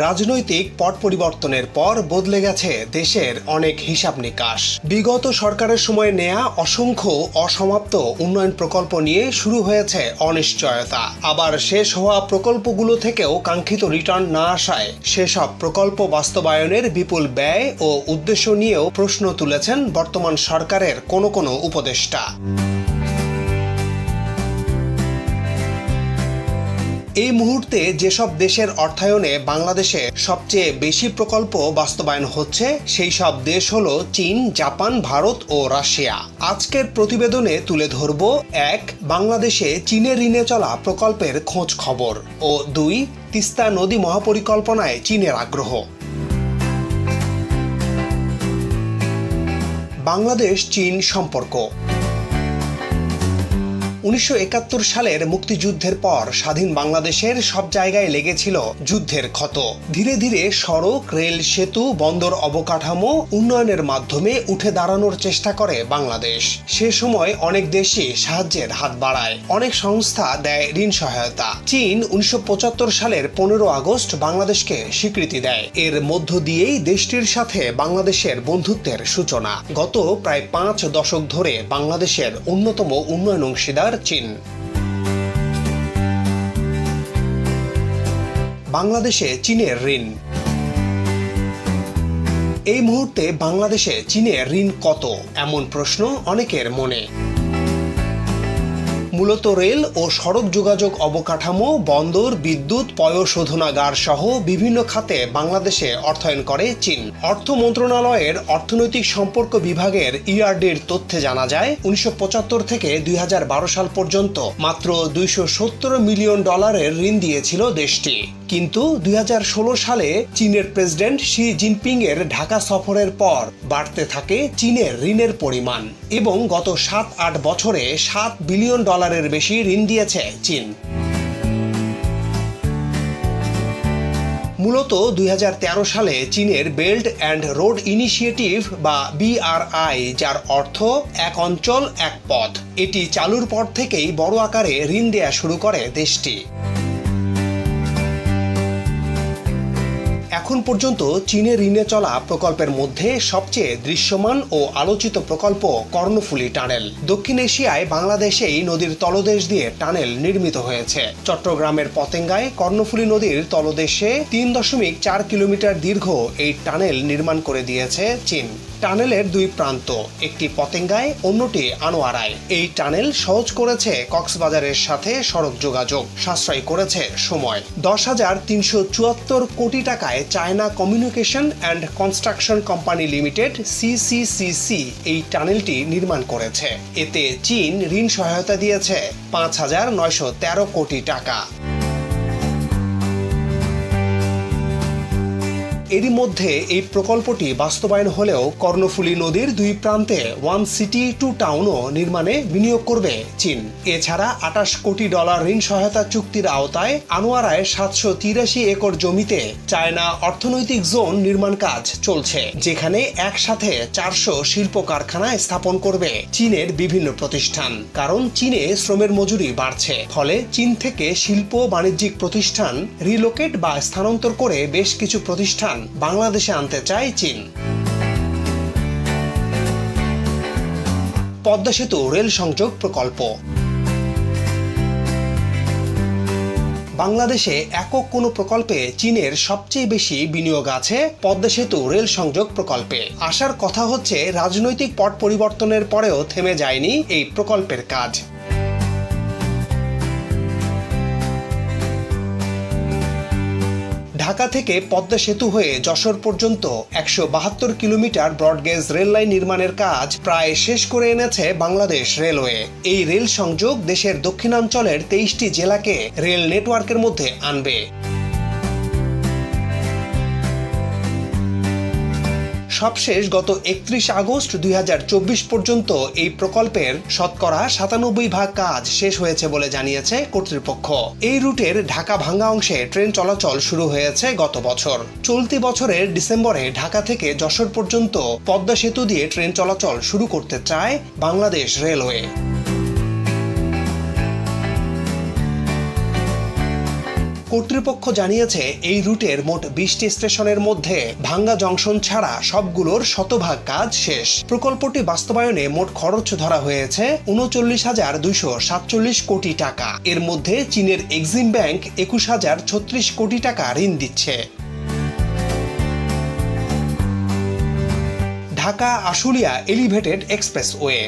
রাজনৈতিক পট পরিবর্তনের পর বদলে গেছে দেশের অনেক হিসাব নিকাশ। বিগত সরকারের সময় নেয়া অসংখ্য অসমাপ্ত উন্নয়ন প্রকল্প নিয়ে শুরু হয়েছে অনিশ্চয়তা। আবার শেষ হওয়া প্রকল্পগুলো থেকেও কাঙ্ক্ষিত রিটার্ন না আসায় সেসব প্রকল্প বাস্তবায়নের বিপুল ব্যয় ও উদ্দেশ্য নিয়েও প্রশ্ন তুলেছেন বর্তমান সরকারের কোনো কোনো উপদেষ্টা। এই মুহূর্তে যেসব দেশের অর্থায়নে বাংলাদেশে সবচেয়ে বেশি প্রকল্প বাস্তবায়ন হচ্ছে সেই সব দেশ হলো চীন, জাপান, ভারত ও রাশিয়া। আজকের প্রতিবেদনে তুলে ধরব ১. বাংলাদেশে চীনের ঋণে চলা প্রকল্পের খোঁজ খবর ও ২. তিস্তা নদী মহাপরিকল্পনায় চীনের আগ্রহ। বাংলাদেশ চীন সম্পর্ক। ১৯৭১ সালের মুক্তিযুদ্ধের পর স্বাধীন বাংলাদেশের সব জায়গায় লেগেছিল যুদ্ধের ক্ষত। ধীরে ধীরে সড়ক, রেল, সেতু, বন্দর অবকাঠামো উন্নয়নের মাধ্যমে উঠে দাঁড়ানোর চেষ্টা করে বাংলাদেশ। সে সময় অনেক দেশই সাহায্যের হাত বাড়ায়, অনেক সংস্থা দেয় ঋণ সহায়তা। চীন ১৯৭৫ সালের ১৫ আগস্ট বাংলাদেশকে স্বীকৃতি দেয়। এর মধ্য দিয়েই দেশটির সাথে বাংলাদেশের বন্ধুত্বের সূচনা। গত প্রায় ৫ দশক ধরে বাংলাদেশের অন্যতম উন্নয়ন অংশীদার চীন। বাংলাদেশে চীনের ঋণ। এই মুহূর্তে বাংলাদেশে চীনের ঋণ কত, এমন প্রশ্ন অনেকের মনে। মূলত রেল ও সড়ক যোগাযোগ অবকাঠামো, বন্দর, বিদ্যুৎ, পয়ঃশোধনাগার সহ বিভিন্ন খাতে বাংলাদেশে অর্থায়ন করে চীন। অর্থ মন্ত্রণালয়ের অর্থনৈতিক সম্পর্ক বিভাগের ইআরডির তথ্যে জানা যায় ১৯৭৫ থেকে ২০১২ সাল পর্যন্ত মাত্র $২৭০ মিলিয়ন ঋণ দিয়েছিল দেশটি। কিন্তু ২০১৬ সালে চীনের প্রেসিডেন্ট শি জিনপিং এর ঢাকা সফরের পর বাড়তে থাকে চীনের ঋণের পরিমাণ এবং গত ৭-৮ বছরে $৭ বিলিয়ন এর বেশি ঋণ দিয়েছে চীন। মূলত ২০১৩ সালে চীনের বেল্ট অ্যান্ড রোড ইনিশিয়েটিভ বা BRI, যার অর্থ এক অঞ্চল এক পথ, এটি চালুর পর থেকেই বড় আকারে ঋণ দেয়া শুরু করে দেশটি। এখন পর্যন্ত চীনের ঋণে চলা প্রকল্পের মধ্যে সবচেয়ে দৃশ্যমান ও আলোচিত প্রকল্প কর্ণফুলী টানেল। দক্ষিণ এশিয়ায় বাংলাদেশেই নদীর তলদেশ দিয়ে টানেল নির্মিত হয়েছে। চট্টগ্রামের পতেঙ্গায় কর্ণফুলী নদীর তলদেশে ৩.৪ কিলোমিটার দীর্ঘ এই টানেল নির্মাণ করে দিয়েছে চীন। টানেলের দুই প্রান্ত, একটি পতেঙ্গায়, অন্যটি আনোয়ারায়। এই টানেল সহজ করেছে কক্সবাজারের সাথে সড়ক যোগাযোগ, সাশ্রয় করেছে সময়। ১০,৩৭৪ কোটি টাকায় China communication and construction company limited CCCC এই টানেলটি নির্মাণ করেছে। এতে চীন ঋণ সহায়তা দিয়েছে ৫,৯১৩ কোটি টাকা। এরই মধ্যে এই প্রকল্পটি বাস্তবায়ন হলেও কর্ণফুলী নদীর দুই প্রান্তে ওয়ান সিটি টু টাউনও নির্মাণে বিনিয়োগ করবে চীন। এছাড়া $২৮ কোটি ঋণ সহায়তা চুক্তির আওতায় আনোয়ারায় ৭৮৩ একর জমিতে চায়না অর্থনৈতিক জোন নির্মাণ কাজ চলছে, যেখানে একসাথে ৪০০ শিল্প কারখানা স্থাপন করবে চীনের বিভিন্ন প্রতিষ্ঠান। কারণ চীনে শ্রমের মজুরি বাড়ছে, ফলে চীন থেকে শিল্প বাণিজ্যিক প্রতিষ্ঠান রিলোকেট বা স্থানান্তর করে বেশ কিছু প্রতিষ্ঠান বাংলাদেশে আনতে চায় চীন। পদ্মা সেতু রেল সংযোগ প্রকল্প। বাংলাদেশে একক কোনো প্রকল্পে চীনের সবচেয়ে বেশি বিনিয়োগ আছে পদ্মা সেতু রেল সংযোগ প্রকল্পে। আসার কথা হচ্ছে রাজনৈতিক পট পরিবর্তনের পরেও থেমে যায়নি এই প্রকল্পের কাজ। ঢাকা থেকে পদ্মা সেতু হয়ে যশোর পর্যন্ত ১৭২ কিলোমিটার ব্রডগেজ রেল লাইন নির্মাণের কাজ প্রায় শেষ করে এনেছে বাংলাদেশ রেলওয়ে। এই রেল সংযোগ দেশের দক্ষিণাঞ্চলের ২৩টি জেলাকে রেল নেটওয়ার্কের মধ্যে আনবে। সবশেষ গত ৩১ আগস্ট ২০২৪ পর্যন্ত এই প্রকল্পের শতকরা ৯৭% কাজ শেষ হয়েছে বলে জানিয়েছে কর্তৃপক্ষ। এই রুটের ঢাকা-ভাঙ্গা অংশে ট্রেন চলাচল শুরু হয়েছে গত বছর। চলতি বছরের ডিসেম্বরে ঢাকা থেকে যশোর পর্যন্ত পদ্মা সেতু দিয়ে ট্রেন চলাচল শুরু করতে চায় বাংলাদেশ রেলওয়ে। কর্তৃপক্ষ জানিয়েছে এই রুটের মোট 20টি স্টেশনের মধ্যে ভাঙ্গা জংশন ছাড়া সবগুলোর শতভাগ কাজ শেষ। প্রকল্পটি বাস্তবায়নে মোট খরচ ধরা হয়েছে ৩৯,২৪৭ কোটি টাকা। এর মধ্যে চীনের এক্সিম ব্যাংক ২১,০৩৬ কোটি টাকা ঋণ দিচ্ছে। Dhaka Ashulia elevated expressway.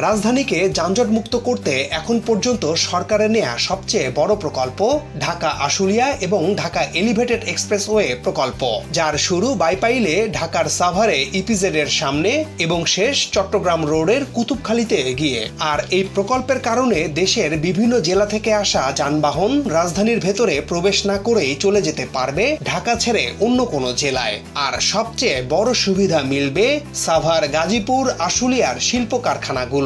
রাজধানীকে যানজটমুক্ত করতে এখন পর্যন্ত সরকারের নেয়া সবচেয়ে বড় প্রকল্প ঢাকা আশুলিয়া এবং ঢাকা এলিভেটেড এক্সপ্রেসওয়ে প্রকল্প, যার শুরু বাইপাইলে ঢাকার সাভারে ইপিজেড এর সামনে এবং শেষ চট্টগ্রাম রোডের কুতুবখালীতে গিয়ে। আর এই প্রকল্পের কারণে দেশের বিভিন্ন জেলা থেকে আসা যানবাহন রাজধানীর ভেতরে প্রবেশ না করেই চলে যেতে পারবে ঢাকা ছেড়ে অন্য কোনো জেলায়। আর সবচেয়ে বড় সুবিধা মিলবে সাভার, গাজীপুর, আশুলিয়ার শিল্প কারখানাগুলো।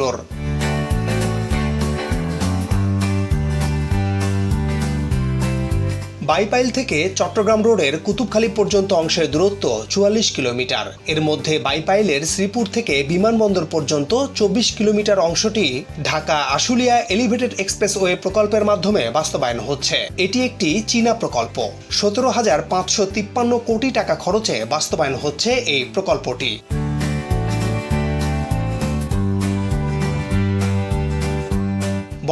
বাইপাইল থেকে চট্টগ্রাম রোডের কুতুবখালী পর্যন্ত অংশের দূরত্ব ৪৪ কিলোমিটার। এর মধ্যে বাইপাইলের শ্রীপুর থেকে বিমানবন্দর পর্যন্ত ২৪ কিলোমিটার অংশটি ঢাকা আশুলিয়া এলিভেটেড এক্সপ্রেসওয়ে প্রকল্পের মাধ্যমে বাস্তবায়ন হচ্ছে। এটি একটি চীনা প্রকল্প। ১৭,৫৫৩ কোটি টাকা খরচে বাস্তবায়ন হচ্ছে এই প্রকল্পটি।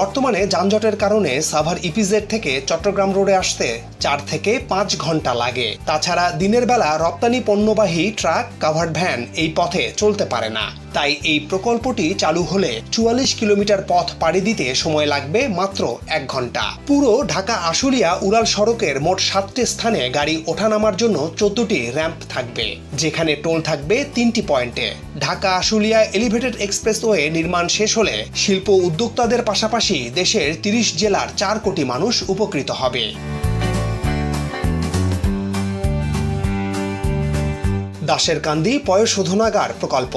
বর্তমানে যানজটের কারণে সাভার ইপিজেড থেকে চট্টগ্রাম রোডে আসতে ৪ থেকে ৫ ঘন্টা লাগে। তাছাড়া দিনের বেলা রপ্তানি পণ্যবাহী ট্রাক, কাভার্ড ভ্যান এই পথে চলতে পারে না। তাই এই প্রকল্পটি চালু হলে ৪৪ কিলোমিটার পথ পাড়ি দিতে সময় লাগবে মাত্র ১ ঘন্টা। পুরো ঢাকা আশুলিয়া উড়াল সড়কের মোট ৭টি স্থানে গাড়ি ওঠানামার জন্য ১৪টি র্যাম্প থাকবে, যেখানে টোল থাকবে ৩টি পয়েন্টে। ঢাকা আশুলিয়া এলিভেটেড এক্সপ্রেসওয়ে নির্মাণ শেষ হলে শিল্প উদ্যোক্তাদের পাশাপাশি দেশের ৩০ জেলার ৪ কোটি মানুষ উপকৃত হবে। দাশেরকান্দি পয়ঃশোধনাগার প্রকল্প।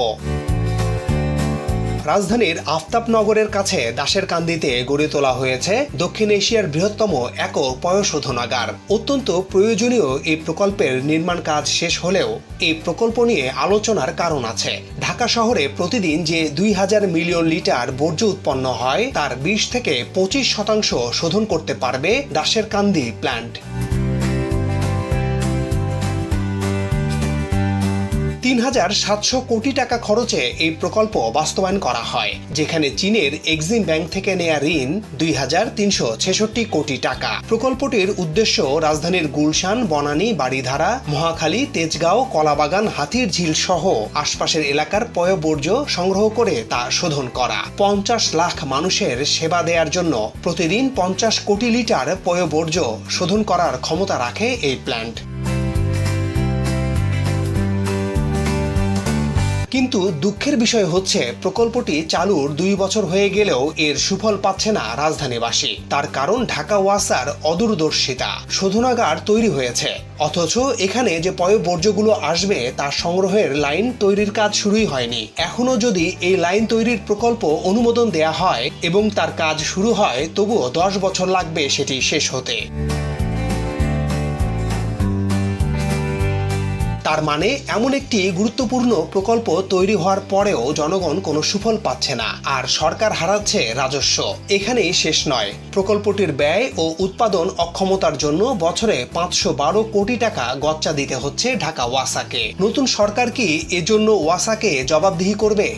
রাজধানীর আফতাবনগরের কাছে দাশেরকান্দিতে গড়ে তোলা হয়েছে দক্ষিণ এশিয়ার বৃহত্তম একক পয়ঃশোধনাগার। অত্যন্ত প্রয়োজনীয় এই প্রকল্পের নির্মাণ কাজ শেষ হলেও এই প্রকল্প নিয়ে আলোচনার কারণ আছে। ঢাকা শহরে প্রতিদিন যে ২,০০০ মিলিয়ন লিটার বর্জ্য উৎপন্ন হয় তার ২০ থেকে ২৫% শোধন করতে পারবে দাশেরকান্দি প্ল্যান্ট। ৩,৭০০ কোটি টাকা খরচে এই প্রকল্প বাস্তবায়ন করা হয়, যেখানে চীনের এক্সিম ব্যাংক থেকে নেয়া ঋণ ২,৩৬৬ কোটি টাকা। প্রকল্পটির উদ্দেশ্য রাজধানীর গুলশান, বনানী, বাড়িধারা, মহাখালী, তেজগাঁও, কলাবাগান, হাতির ঝিল সহ আশপাশের এলাকার পয়ঃবর্জ্য সংগ্রহ করে তা শোধন করা। ৫০ লাখ মানুষের সেবা দেওয়ার জন্য প্রতিদিন ৫০ কোটি লিটার পয়ঃবর্জ্য শোধন করার ক্ষমতা রাখে এই প্ল্যান্ট। কিন্তু দুঃখের বিষয় হচ্ছে প্রকল্পটি চালুর ২ বছর হয়ে গেলেও এর সুফল পাচ্ছে না রাজধানীবাসী। তার কারণ ঢাকা ওয়াসার অদূরদর্শিতা। শোধনাগার তৈরি হয়েছে, অথচ এখানে যে পয়ঃবর্জ্যগুলো আসবে তা সংগ্রহের লাইন তৈরির কাজ শুরুই হয়নি। এখনো যদি এই লাইন তৈরির প্রকল্প অনুমোদন দেয়া হয় এবং তার কাজ শুরু হয়, তবুও ১০ বছর লাগবে সেটি শেষ হতে। তার মানে এমন একটি গুরুত্বপূর্ণ প্রকল্প তৈরি হওয়ার পরেও জনগণ কোনো সুফল পাচ্ছে না, আর সরকার হারাচ্ছে রাজস্ব। এখানেই শেষ নয়, প্রকল্পটির ব্যয় ও উৎপাদন অক্ষমতার জন্য বছরে ৫১২ কোটি টাকা গচ্চা দিতে হচ্ছে ঢাকা ওয়াসাকে। নতুন সরকার কি এজন্য ওয়াসাকে জবাবদিহি করবে?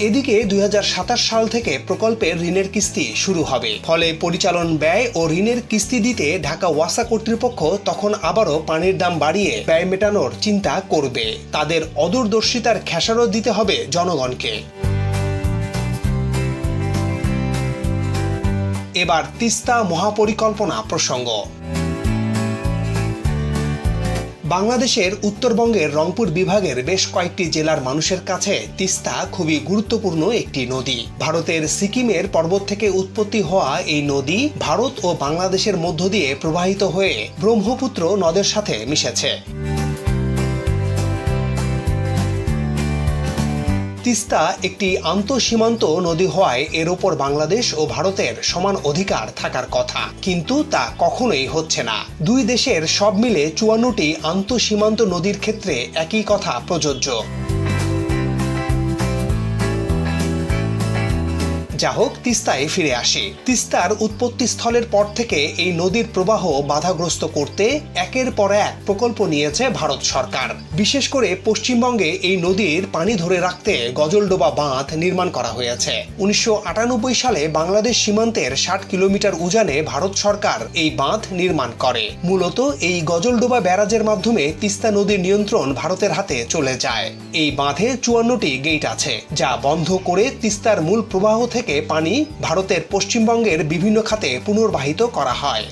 এদিকে ২০২৭ সাল থেকে প্রকল্পের ঋণের কিস্তি শুরু হবে। ফলে পরিচালন ব্যয় ও ঋণের কিস্তি দিতে ঢাকা ওয়াসা কর্তৃপক্ষ তখন আবারও পানির দাম বাড়িয়ে ব্যয় মেটানোর চিন্তা করবে। তাদের অদূরদর্শিতার খেসারত দিতে হবে জনগণকে। এবার তিস্তা মহাপরিকল্পনা প্রসঙ্গ। বাংলাদেশের উত্তরবঙ্গের রংপুর বিভাগের বেশ কয়েকটি জেলার মানুষের কাছে তিস্তা খুবই গুরুত্বপূর্ণ একটি নদী। ভারতের সিকিমের পর্বত থেকে উৎপত্তি হওয়া এই নদী ভারত ও বাংলাদেশের মধ্য দিয়ে প্রবাহিত হয়ে ব্রহ্মপুত্র নদের সাথে মিশেছে। তিস্তা একটি আন্তঃসীমান্ত নদী হওয়ায় এর ওপর বাংলাদেশ ও ভারতের সমান অধিকার থাকার কথা, কিন্তু তা কখনোই হচ্ছে না। দুই দেশের সব মিলে ৫৪টি আন্তঃসীমান্ত নদীর ক্ষেত্রে একই কথা প্রযোজ্য। যা হোক, তিস্তায় ফিরে আসি। তিস্তার উৎপত্তি স্থলের পর থেকে এই নদীর প্রবাহ বাধাগ্রস্ত করতে একের পর এক প্রকল্প নিয়েছে ভারত সরকার। বিশেষ করে পশ্চিমবঙ্গে এই নদীর পানি ধরে রাখতে গজলডোবা বাঁধ নির্মাণ করা হয়েছে। 1998 সালে বাংলাদেশ সীমান্তের 60 কিলোমিটার উজানে ভারত সরকার এই বাঁধ নির্মাণ করে। মূলত এই গজলডোবা ব্যারাজের মাধ্যমে তিস্তা নদীর নিয়ন্ত্রণ ভারতের হাতে চলে যায়। এই বাঁধে 54টি গেট আছে, যা বন্ধ করে তিস্তার মূল প্রবাহ থেকে পানি ভারতের পশ্চিমবঙ্গের বিভিন্ন খাতে পুনর্বাহিত করা হয়।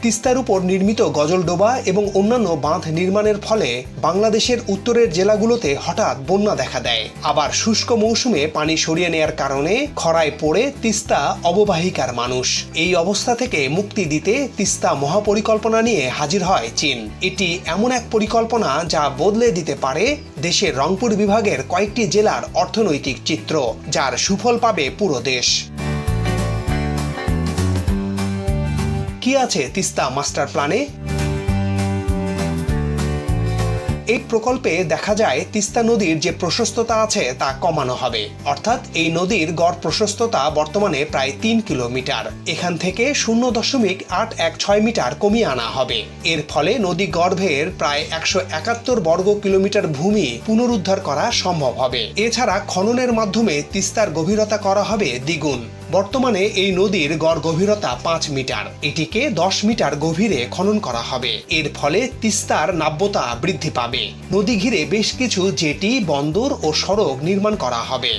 তিস্তার উপর নির্মিত গজলডোবা এবং অন্যান্য বাঁধ নির্মাণের ফলে বাংলাদেশের উত্তরের জেলাগুলোতে হঠাৎ বন্যা দেখা দেয়। আবার শুষ্ক মৌসুমে পানি সরিয়ে নেয়ার কারণে খরায় পড়ে তিস্তা অববাহিকার মানুষ। এই অবস্থা থেকে মুক্তি দিতে তিস্তা মহাপরিকল্পনা নিয়ে হাজির হয় চীন। এটি এমন এক পরিকল্পনা যা বদলে দিতে পারে দেশের রংপুর বিভাগের কয়েকটি জেলার অর্থনৈতিক চিত্র, যার সুফল পাবে পুরো দেশ। কি আছে তিস্তা মাস্টার প্ল্যানে? এই প্রকল্পে দেখা যায় তিস্তা নদীর যে প্রশস্ততা আছে তা কমানো হবে। অর্থাৎ এই নদীর গড় প্রশস্ততা বর্তমানে প্রায় 3 কিলোমিটার। এখান থেকে 0.816 মিটার কমিয়ে আনা হবে। এর ফলে নদী গর্ভের প্রায় 171 বর্গ কিলোমিটার ভূমি পুনরুদ্ধার করা সম্ভব হবে। এছাড়া খননের মাধ্যমে তিস্তার গভীরতা করা হবে দ্বিগুণ। বর্তমানে এই নদীর গড় গভীরতা 5 মিটার, এটিকে 10 মিটার গভীরে খনন করা হবে। এর ফলে তিস্তার নাব্যতা বৃদ্ধি পাবে। নদী ঘিরে বেশ কিছু জেটি, বন্দর ও সড়ক নির্মাণ করা হবে।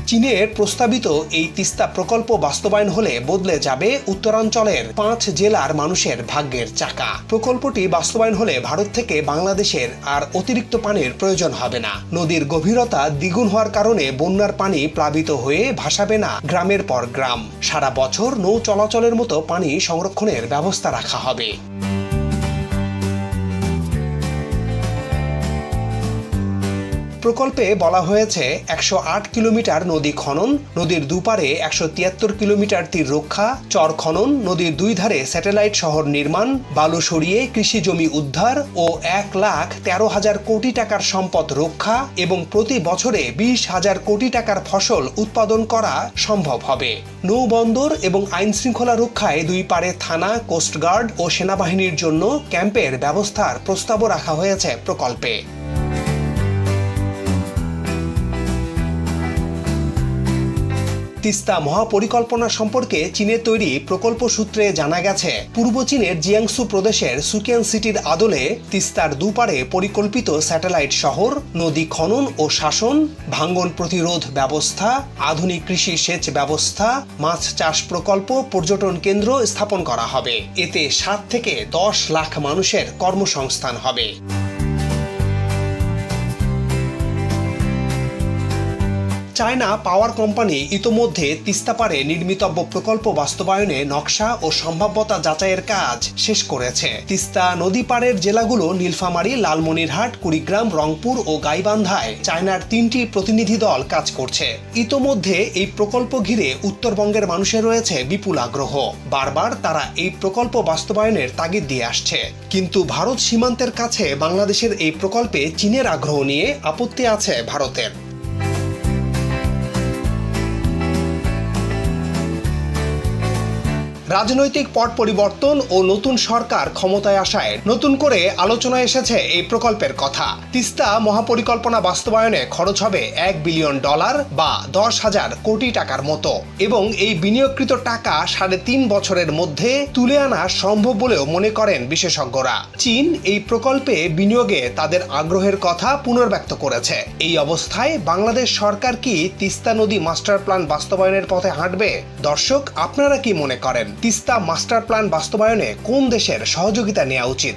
চীনের প্রস্তাবিত এই তিস্তা প্রকল্প বাস্তবায়ন হলে বদলে যাবে উত্তরাঞ্চলের 5 জেলার মানুষের ভাগ্যের চাকা। প্রকল্পটি বাস্তবায়ন হলে ভারত থেকে বাংলাদেশের আর অতিরিক্ত পানির প্রয়োজন হবে না। নদীর গভীরতা দ্বিগুণ হওয়ার কারণে বন্যার পানি প্লাবিত হয়ে ভাসাবে না গ্রামের পর গ্রাম। সারা বছর নৌ চলাচলের মতো পানি সংরক্ষণের ব্যবস্থা রাখা হবে। প্রকল্পে বলা হয়েছে 108 কিলোমিটার নদী খনন, নদীর দুপারে 173 কিলোমিটার তীর রক্ষা, চর খনন, নদীর দুই ধারে স্যাটেলাইট শহর নির্মাণ, বালু সরিয়ে কৃষি জমি উদ্ধার ও 1,13,000 কোটি টাকার সম্পদ রক্ষা এবং প্রতি বছরে 20,000 কোটি টাকার ফসল উৎপাদন করা সম্ভব হবে। নৌবন্দর এবং আইন শৃঙ্খলা রক্ষায় দুই পারে থানা, কোস্টগার্ড ও সেনাবাহিনীর জন্য ক্যাম্পের ব্যবস্থার প্রস্তাবও রাখা হয়েছে প্রকল্পে। তিস্তা মহাপরিকল্পনা সম্পর্কে চীনের তৈরি প্রকল্প সূত্রে জানা গেছে, পূর্ব চীনের জিয়াংসু প্রদেশের সুকিয়ান সিটির আদলে তিস্তার দুপারে পরিকল্পিত স্যাটেলাইট শহর, নদী খনন ও শাসন, ভাঙ্গন প্রতিরোধ ব্যবস্থা, আধুনিক কৃষি সেচ ব্যবস্থা, মাছ চাষ প্রকল্প, পর্যটন কেন্দ্র স্থাপন করা হবে। এতে 7 থেকে 10 লাখ মানুষের কর্মসংস্থান হবে। চায়না পাওয়ার কোম্পানি ইতোমধ্যে তিস্তা পারে নির্মিতব্য প্রকল্প বাস্তবায়নে নকশা ও সম্ভাব্যতা যাচাইয়ের কাজ শেষ করেছে। তিস্তা নদী পাড়ের জেলাগুলো নীলফামারী, লালমনিরহাট, কুড়িগ্রাম, রংপুর ও গাইবান্ধায় চায়নার 3টি প্রতিনিধি দল কাজ করছে। ইতোমধ্যে এই প্রকল্প ঘিরে উত্তরবঙ্গের মানুষের রয়েছে বিপুল আগ্রহ। বারবার তারা এই প্রকল্প বাস্তবায়নের তাগিদ দিয়ে আসছে। কিন্তু ভারত সীমান্তের কাছে বাংলাদেশের এই প্রকল্পে চীনের আগ্রহ নিয়ে আপত্তি আছে ভারতের। রাজনৈতিক পট পরিবর্তন ও নতুন সরকার ক্ষমতায় আসায় নতুন করে আলোচনায় এসেছে এই প্রকল্পের কথা। তিস্তা মহাপরিকল্পনা বাস্তবায়নে খরচ হবে $1 বিলিয়ন বা 10,000 কোটি টাকার মতো এবং এই বিনিয়োগকৃত টাকা 3.5 বছরের মধ্যে তুলে আনা সম্ভব বলেও মনে করেন বিশেষজ্ঞরা। চীন এই প্রকল্পে বিনিয়োগে তাদের আগ্রহের কথা পুনর্ব্যক্ত করেছে। এই অবস্থায় বাংলাদেশ সরকার কি তিস্তা নদী মাস্টার প্ল্যান বাস্তবায়নের পথে হাঁটবে? দর্শক, আপনারা কি মনে করেন? তিস্তা মাস্টার প্ল্যান বাস্তবায়নে কোন দেশের সহযোগিতা নেওয়া উচিত?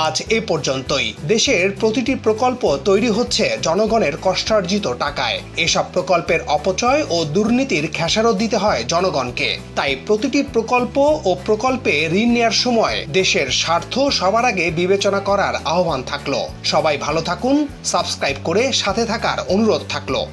আজ এ পর্যন্তই। দেশের প্রতিটি প্রকল্প তৈরি হচ্ছে জনগণের কষ্টার্জিত টাকায়। এসব প্রকল্পের অপচয় ও দুর্নীতির খেসারত দিতে হয় জনগণকে। তাই প্রতিটি প্রকল্প ও প্রকল্পে ঋণ নেওয়ার সময় দেশের স্বার্থ সবার আগে বিবেচনা করার আহ্বান থাকলো। সবাই ভালো থাকুন, সাবস্ক্রাইব করে সাথে থাকার অনুরোধ থাকলো।